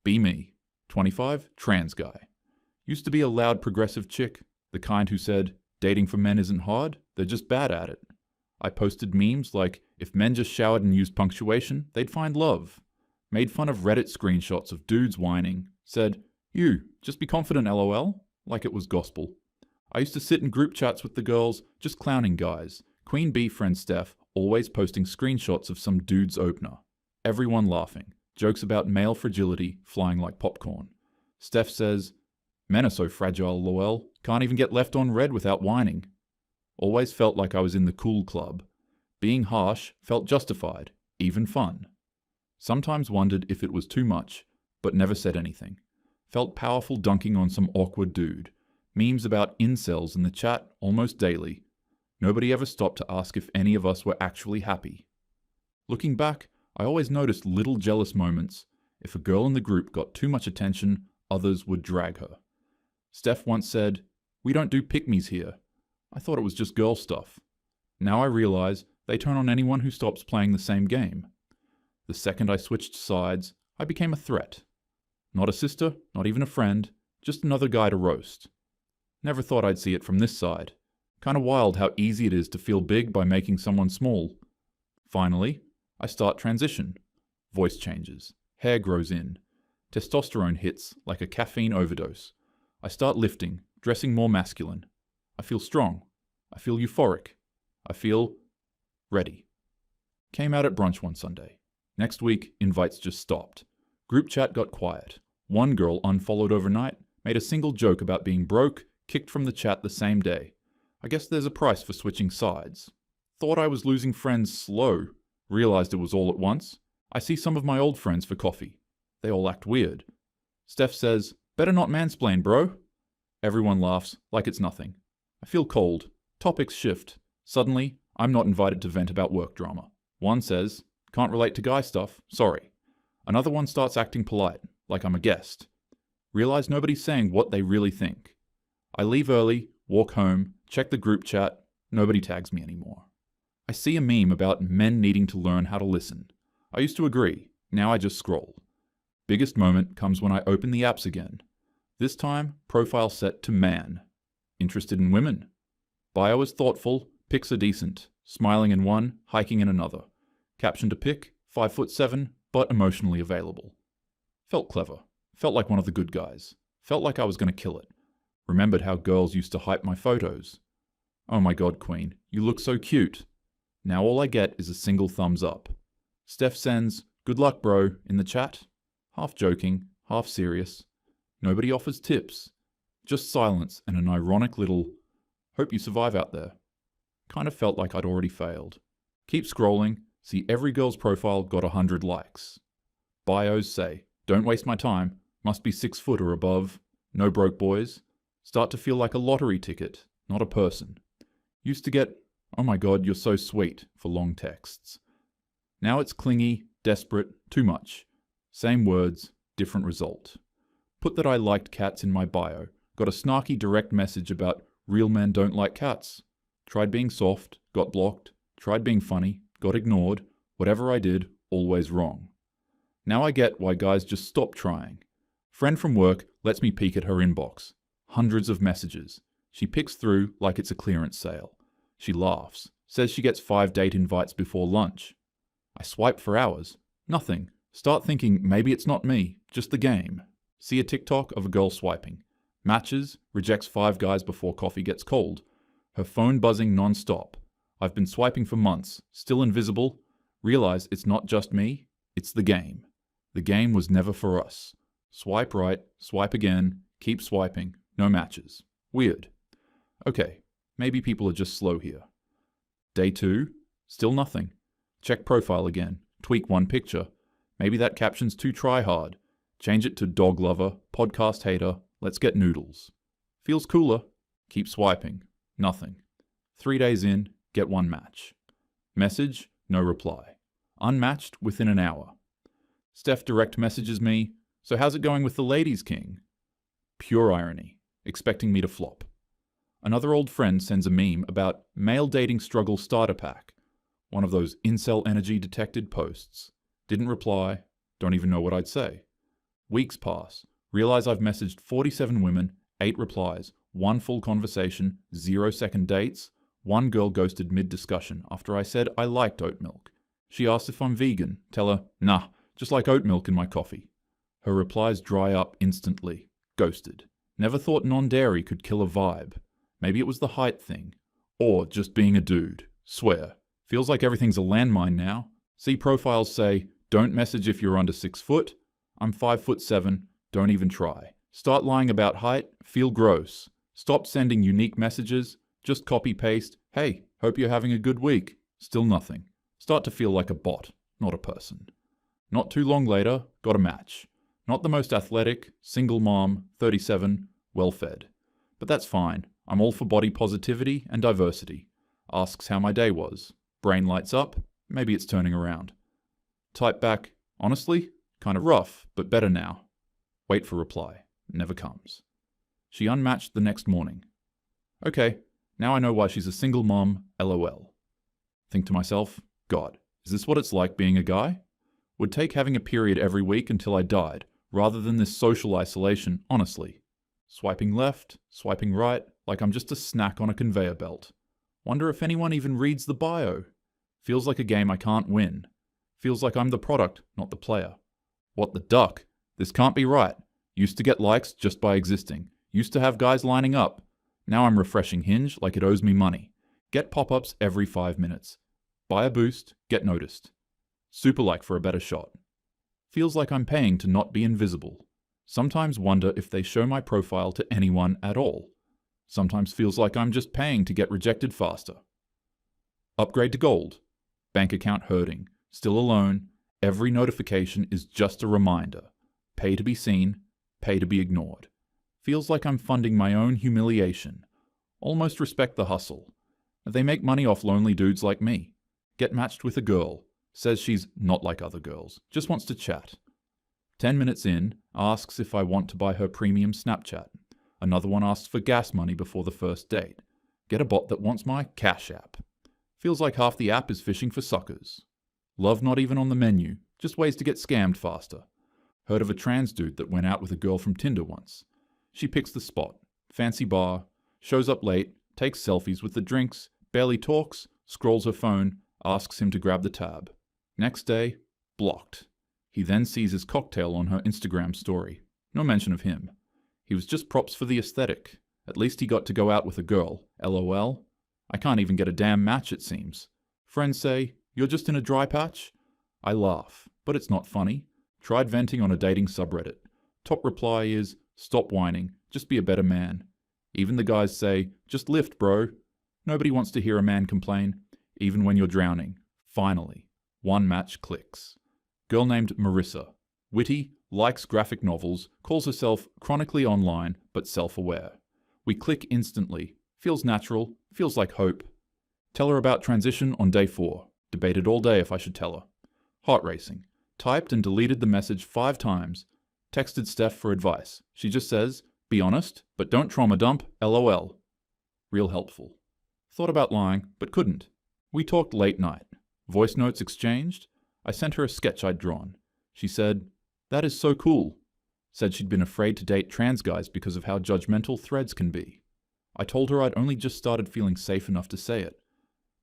Be me. 25, trans guy. Used to be a loud progressive chick, the kind who said, dating for men isn't hard, they're just bad at it. I posted memes like, if men just showered and used punctuation, they'd find love. Made fun of Reddit screenshots of dudes whining. Said, you, just be confident lol, like it was gospel. I used to sit in group chats with the girls, just clowning guys. Queen Bee friend Steph, always posting screenshots of some dude's opener. Everyone laughing. Jokes about male fragility, flying like popcorn. Steph says, men are so fragile lol, can't even get left on red without whining. Always felt like I was in the cool club. Being harsh felt justified, even fun. Sometimes wondered if it was too much, but never said anything. Felt powerful dunking on some awkward dude. Memes about incels in the chat almost daily. Nobody ever stopped to ask if any of us were actually happy. Looking back, I always noticed little jealous moments. If a girl in the group got too much attention, others would drag her. Steph once said, "We don't do pick-me's here." I thought it was just girl stuff. Now I realize they turn on anyone who stops playing the same game. The second I switched sides, I became a threat. Not a sister, not even a friend, just another guy to roast. Never thought I'd see it from this side. Kinda wild how easy it is to feel big by making someone small. Finally, I start transition. Voice changes. Hair grows in. Testosterone hits like a caffeine overdose. I start lifting, dressing more masculine. I feel strong. I feel euphoric. I feel ready. Came out at brunch one Sunday. Next week, invites just stopped. Group chat got quiet. One girl unfollowed overnight, made a single joke about being broke, kicked from the chat the same day. I guess there's a price for switching sides. Thought I was losing friends slow. Realized it was all at once. I see some of my old friends for coffee. They all act weird. Steph says, "Better not mansplain, bro." Everyone laughs like it's nothing. I feel cold. Topics shift. Suddenly, I'm not invited to vent about work drama. One says, "Can't relate to guy stuff, sorry." Another one starts acting polite, like I'm a guest. Realize nobody's saying what they really think. I leave early, walk home, check the group chat, nobody tags me anymore. I see a meme about men needing to learn how to listen. I used to agree, now I just scroll. Biggest moment comes when I open the apps again. This time, profile set to man. Interested in women. Bio is thoughtful, pics are decent. Smiling in one, hiking in another. Caption to pic, 5'7", but emotionally available. Felt clever. Felt like one of the good guys. Felt like I was going to kill it. Remembered how girls used to hype my photos. Oh my god, Queen, you look so cute. Now all I get is a single thumbs up. Steph sends, "Good luck, bro," in the chat. Half joking, half serious. Nobody offers tips. Just silence and an ironic little, "Hope you survive out there." Kind of felt like I'd already failed. Keep scrolling, see every girl's profile got 100 likes. Bios say, "Don't waste my time, must be 6 foot or above, no broke boys." Start to feel like a lottery ticket, not a person. Used to get, "Oh my god, you're so sweet," for long texts. Now it's clingy, desperate, too much. Same words, different result. Put that I liked cats in my bio, got a snarky direct message about real men don't like cats. Tried being soft, got blocked. Tried being funny, got ignored. Whatever I did, always wrong. Now I get why guys just stop trying. Friend from work lets me peek at her inbox. Hundreds of messages. She picks through like it's a clearance sale. She laughs, says she gets 5 date invites before lunch. I swipe for hours. Nothing. Start thinking maybe it's not me, just the game. See a TikTok of a girl swiping. Matches, rejects 5 guys before coffee gets cold. Her phone buzzing non-stop. I've been swiping for months, still invisible. Realize it's not just me, it's the game. The game was never for us. Swipe right, swipe again, keep swiping, no matches. Weird. Okay, maybe people are just slow here. Day 2, still nothing. Check profile again, tweak one picture. Maybe that caption's too try-hard. Change it to dog lover, podcast hater, let's get noodles. Feels cooler. Keep swiping. Nothing. 3 days in, get 1 match. Message, no reply. Unmatched within an hour. Steph direct messages me, "So how's it going with the ladies' king?" Pure irony, expecting me to flop. Another old friend sends a meme about male dating struggle starter pack. One of those incel energy detected posts. Didn't reply, don't even know what I'd say. Weeks pass. Realize I've messaged 47 women, 8 replies, 1 full conversation, 0 second dates. One girl ghosted mid-discussion after I said I liked oat milk. She asked if I'm vegan. Tell her, nah, just like oat milk in my coffee. Her replies dry up instantly. Ghosted. Never thought non-dairy could kill a vibe. Maybe it was the height thing. Or just being a dude. Swear. Feels like everything's a landmine now. See profiles say, don't message if you're under 6 foot. I'm 5'7", don't even try. Start lying about height, feel gross. Stop sending unique messages, just copy-paste, hey, hope you're having a good week. Still nothing. Start to feel like a bot, not a person. Not too long later, got a match. Not the most athletic, single mom, 37, well-fed. But that's fine. I'm all for body positivity and diversity. Asks how my day was. Brain lights up, maybe it's turning around. Type back, honestly, kind of rough, but better now. Wait for reply. Never comes. She unmatched the next morning. Okay, now I know why she's a single mom, LOL. Think to myself, God, is this what it's like being a guy? Would take having a period every week until I died, rather than this social isolation, honestly. Swiping left, swiping right, like I'm just a snack on a conveyor belt. Wonder if anyone even reads the bio. Feels like a game I can't win. Feels like I'm the product, not the player. What the duck? This can't be right. Used to get likes just by existing. Used to have guys lining up. Now I'm refreshing Hinge like it owes me money. Get pop-ups every 5 minutes. Buy a boost, get noticed. Super like for a better shot. Feels like I'm paying to not be invisible. Sometimes wonder if they show my profile to anyone at all. Sometimes feels like I'm just paying to get rejected faster. Upgrade to gold. Bank account hurting. Still alone. Every notification is just a reminder. Pay to be seen. Pay to be ignored. Feels like I'm funding my own humiliation. Almost respect the hustle. They make money off lonely dudes like me. Get matched with a girl. Says she's not like other girls. Just wants to chat. 10 minutes in, asks if I want to buy her premium Snapchat. Another one asks for gas money before the first date. Get a bot that wants my Cash App. Feels like half the app is fishing for suckers. Love not even on the menu, just ways to get scammed faster. Heard of a trans dude that went out with a girl from Tinder once. She picks the spot. Fancy bar. Shows up late, takes selfies with the drinks, barely talks, scrolls her phone, asks him to grab the tab. Next day, blocked. He then sees his cocktail on her Instagram story. No mention of him. He was just props for the aesthetic. At least he got to go out with a girl. LOL. I can't even get a damn match, it seems. Friends say, you're just in a dry patch? I laugh, but it's not funny. Tried venting on a dating subreddit. Top reply is, stop whining, just be a better man. Even the guys say, just lift, bro. Nobody wants to hear a man complain, even when you're drowning. Finally, one match clicks. Girl named Marissa. Witty, likes graphic novels, calls herself chronically online, but self-aware. We click instantly. Feels natural, feels like hope. Tell her about transition on day 4. Debated all day if I should tell her. Heart racing. Typed and deleted the message 5 times. Texted Steph for advice. She just says, be honest, but don't trauma dump, LOL. Real helpful. Thought about lying, but couldn't. We talked late night. Voice notes exchanged. I sent her a sketch I'd drawn. She said, that is so cool. Said she'd been afraid to date trans guys because of how judgmental threads can be. I told her I'd only just started feeling safe enough to say it.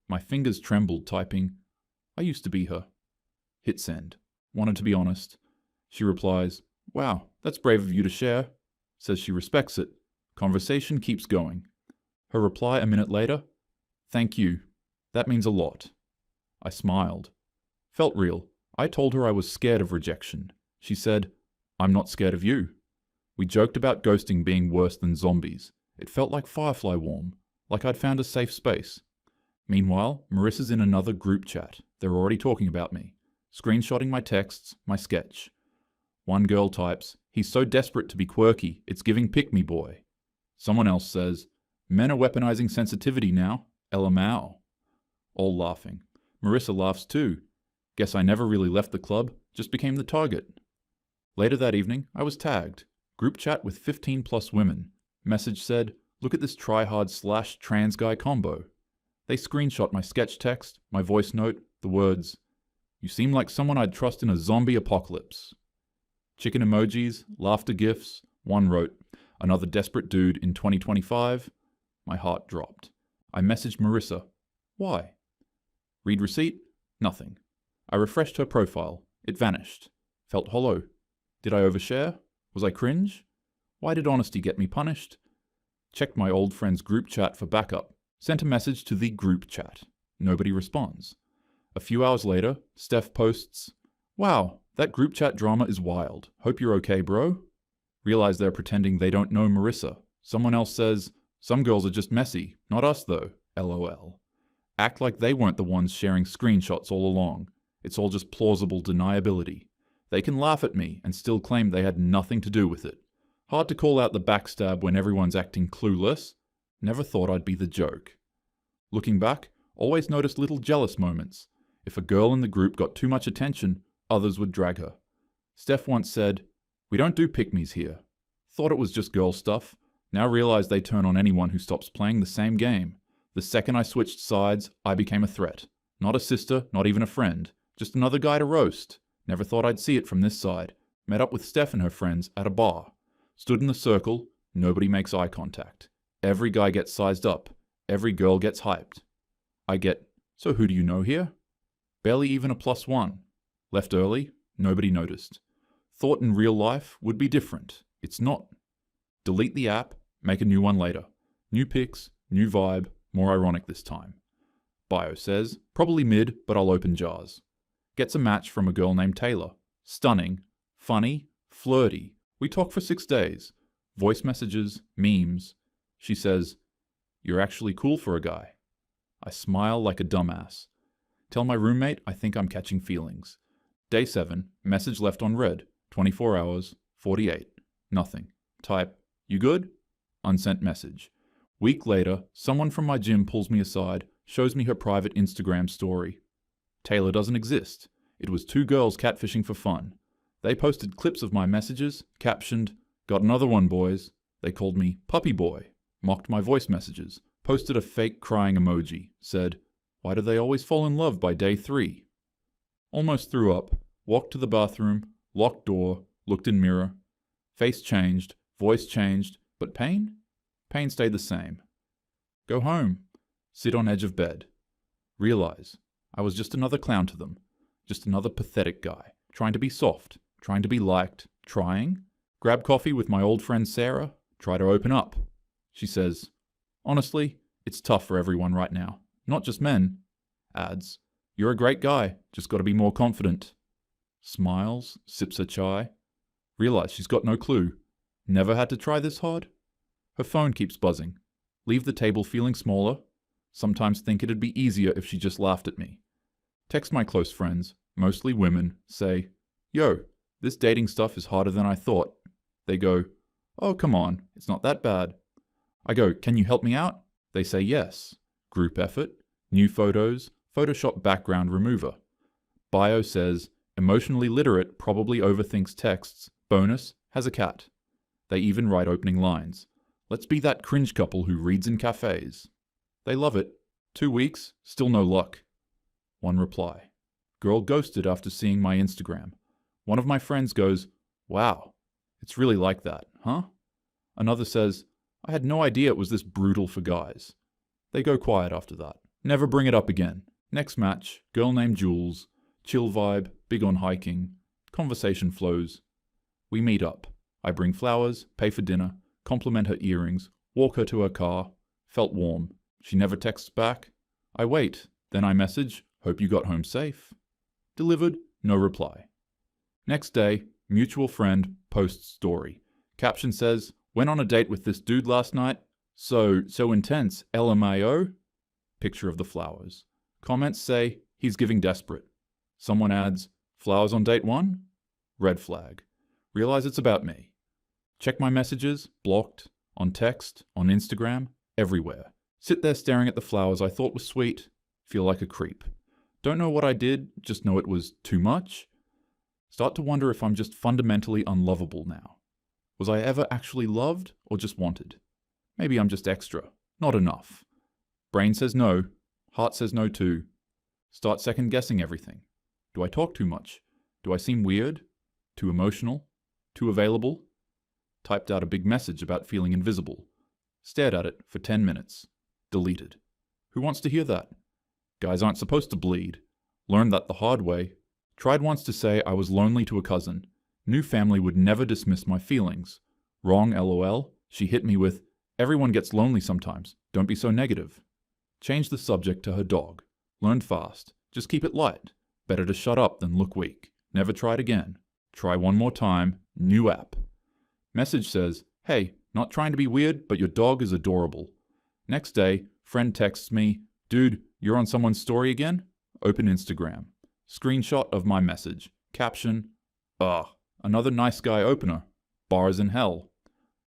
My fingers trembled typing, I used to be her. Hit send. Wanted to be honest. She replies, wow, that's brave of you to share. Says she respects it. Conversation keeps going. Her reply a minute later, thank you. That means a lot. I smiled. Felt real. I told her I was scared of rejection. She said, I'm not scared of you. We joked about ghosting being worse than zombies. It felt like Firefly warm, like I'd found a safe space. Meanwhile, Marissa's in another group chat. They're already talking about me. Screenshotting my texts, my sketch. One girl types, he's so desperate to be quirky, it's giving pick-me boy. Someone else says, men are weaponizing sensitivity now, LMAO. All laughing. Marissa laughs too. Guess I never really left the club, just became the target. Later that evening, I was tagged. Group chat with 15 plus women. Message said, look at this tryhard/trans guy combo. They screenshot my sketch text, my voice note, the words, you seem like someone I'd trust in a zombie apocalypse. Chicken emojis, laughter gifs. One wrote, "Another desperate dude in 2025. My heart dropped. I messaged Marissa. Why? Read receipt? Nothing. I refreshed her profile. It vanished. Felt hollow. Did I overshare? Was I cringe? Why did honesty get me punished? Checked my old friend's group chat for backup. Sent a message to the group chat. Nobody responds. A few hours later, Steph posts, "Wow, that group chat drama is wild. Hope you're okay, bro." Realize they're pretending they don't know Marissa. Someone else says, "Some girls are just messy. Not us, though. LOL." Act like they weren't the ones sharing screenshots all along. It's all just plausible deniability. They can laugh at me and still claim they had nothing to do with it. Hard to call out the backstab when everyone's acting clueless. Never thought I'd be the joke. Looking back, always noticed little jealous moments. If a girl in the group got too much attention, others would drag her. Steph once said, "We don't do pick-me's here." Thought it was just girl stuff. Now realize they turn on anyone who stops playing the same game. The second I switched sides, I became a threat. Not a sister, not even a friend. Just another guy to roast. Never thought I'd see it from this side. Met up with Steph and her friends at a bar. Stood in the circle, nobody makes eye contact. Every guy gets sized up. Every girl gets hyped. I get, "So who do you know here?" Barely even a +1. Left early, nobody noticed. Thought in real life would be different. It's not. Delete the app, make a new one later. New pics, new vibe, more ironic this time. Bio says, "Probably mid, but I'll open jars." Gets a match from a girl named Taylor. Stunning, funny, flirty. We talk for 6 days. Voice messages, memes. She says, "You're actually cool for a guy." I smile like a dumbass. Tell my roommate I think I'm catching feelings. Day 7, message left on read. 24 hours, 48. Nothing. Type, "You good?" Unsent message. Week later, someone from my gym pulls me aside, shows me her private Instagram story. Taylor doesn't exist. It was 2 girls catfishing for fun. They posted clips of my messages, captioned, "Got another one, boys." They called me puppy boy, mocked my voice messages, posted a fake crying emoji, said, "Why do they always fall in love by day 3? Almost threw up, walked to the bathroom, locked door, looked in mirror. Face changed, voice changed, but pain? Pain stayed the same. Go home. Sit on edge of bed. Realize I was just another clown to them. Just another pathetic guy. Trying to be soft. Trying to be liked. Trying. Grab coffee with my old friend Sarah. Try to open up. She says, "Honestly, it's tough for everyone right now. Not just men." Adds, "You're a great guy. Just gotta be more confident." Smiles, sips her chai. Realize she's got no clue. Never had to try this hard? Her phone keeps buzzing. Leave the table feeling smaller. Sometimes think it'd be easier if she just laughed at me. Text my close friends, mostly women, say, "Yo, this dating stuff is harder than I thought." They go, "Oh, come on, it's not that bad." I go, "Can you help me out?" They say yes. Group effort, new photos, Photoshop background remover. Bio says, emotionally literate probably overthinks texts. Bonus, has a cat. They even write opening lines. Let's be that cringe couple who reads in cafes. They love it. 2 weeks, still no luck. One reply. Girl ghosted after seeing my Instagram. One of my friends goes, "Wow, it's really like that, huh?" Another says, "I had no idea it was this brutal for guys." They go quiet after that. Never bring it up again. Next match, girl named Jules. Chill vibe, big on hiking. Conversation flows. We meet up. I bring flowers, pay for dinner, compliment her earrings, walk her to her car. Felt warm. She never texts back. I wait. Then I message, "Hope you got home safe." Delivered, no reply. Next day, mutual friend posts story. Caption says, "Went on a date with this dude last night. So intense, LMAO." Picture of the flowers. Comments say, "He's giving desperate." Someone adds, "Flowers on date 1? Red flag. Realize it's about me. Check my messages, blocked, on text, on Instagram, everywhere. Sit there staring at the flowers I thought were sweet, feel like a creep. Don't know what I did, just know it was too much. Start to wonder if I'm just fundamentally unlovable now. Was I ever actually loved or just wanted? Maybe I'm just extra, not enough. Brain says no, heart says no too. Start second guessing everything. Do I talk too much? Do I seem weird? Too emotional? Too available? Typed out a big message about feeling invisible. Stared at it for 10 minutes. Deleted. Who wants to hear that? Guys aren't supposed to bleed. Learned that the hard way. Tried once to say I was lonely to a cousin. Knew family would never dismiss my feelings. Wrong, lol. She hit me with, everyone gets lonely sometimes. Don't be so negative. Changed the subject to her dog. Learned fast. Just keep it light. Better to shut up than look weak. Never tried again. Try one more time. New app. Message says, hey, not trying to be weird, but your dog is adorable. Next day, friend texts me, dude, you're on someone's story again? Open Instagram. Screenshot of my message. Caption, another nice guy opener. Bars in hell.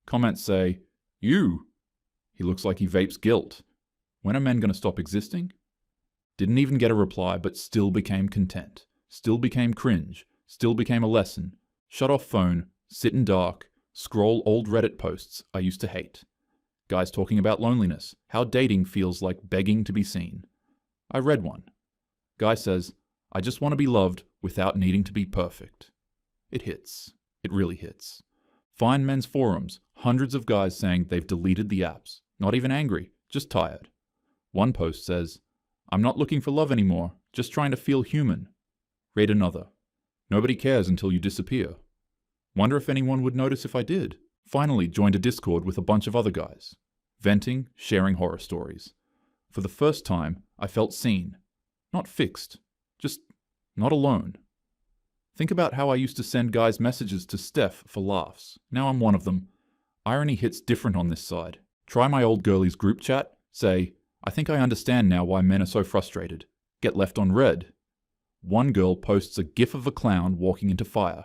Comments say, you. He looks like he vapes guilt. When are men going to stop existing? Didn't even get a reply, but still became content. Still became cringe. Still became a lesson. Shut off phone. Sit in dark. Scroll old Reddit posts I used to hate. Guys talking about loneliness. How dating feels like begging to be seen. I read one. Guy says, I just want to be loved without needing to be perfect. It hits. It really hits. Find men's forums. Hundreds of guys saying they've deleted the apps. Not even angry. Just tired. One post says, I'm not looking for love anymore. Just trying to feel human. Read another. Nobody cares until you disappear. Wonder if anyone would notice if I did. Finally joined a Discord with a bunch of other guys. Venting, sharing horror stories. For the first time, I felt seen. Not fixed. Just not alone. Think about how I used to send guys messages to Steph for laughs. Now I'm one of them. Irony hits different on this side. Try my old girlies group chat. Say, I think I understand now why men are so frustrated. Get left on red. One girl posts a gif of a clown walking into fire.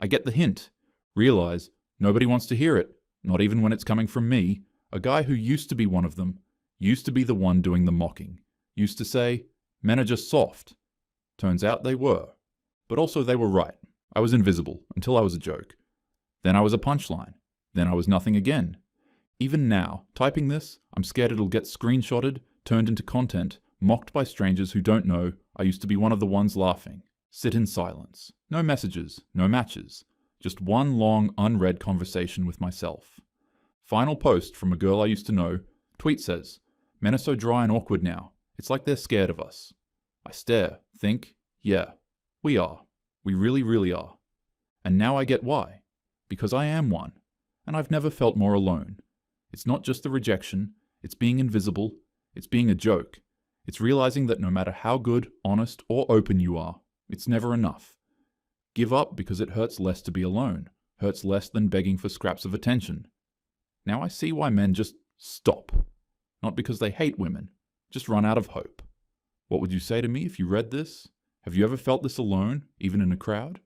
I get the hint. Realize nobody wants to hear it, not even when it's coming from me, a guy who used to be one of them, used to be the one doing the mocking, used to say, men are just soft. Turns out they were. But also they were right. I was invisible, until I was a joke. Then I was a punchline. Then I was nothing again. Even now, typing this, I'm scared it'll get screenshotted, turned into content, mocked by strangers who don't know I used to be one of the ones laughing. Sit in silence. No messages, no matches. Just one long, unread conversation with myself. Final post from a girl I used to know. Tweet says, men are so dry and awkward now. It's like they're scared of us. I stare, think, yeah, we are. We really, really are. And now I get why. Because I am one. And I've never felt more alone. It's not just the rejection. It's being invisible. It's being a joke. It's realizing that no matter how good, honest, or open you are, it's never enough. Give up because it hurts less to be alone. Hurts less than begging for scraps of attention. Now I see why men just stop. Not because they hate women. Just run out of hope. What would you say to me if you read this? Have you ever felt this alone, even in a crowd?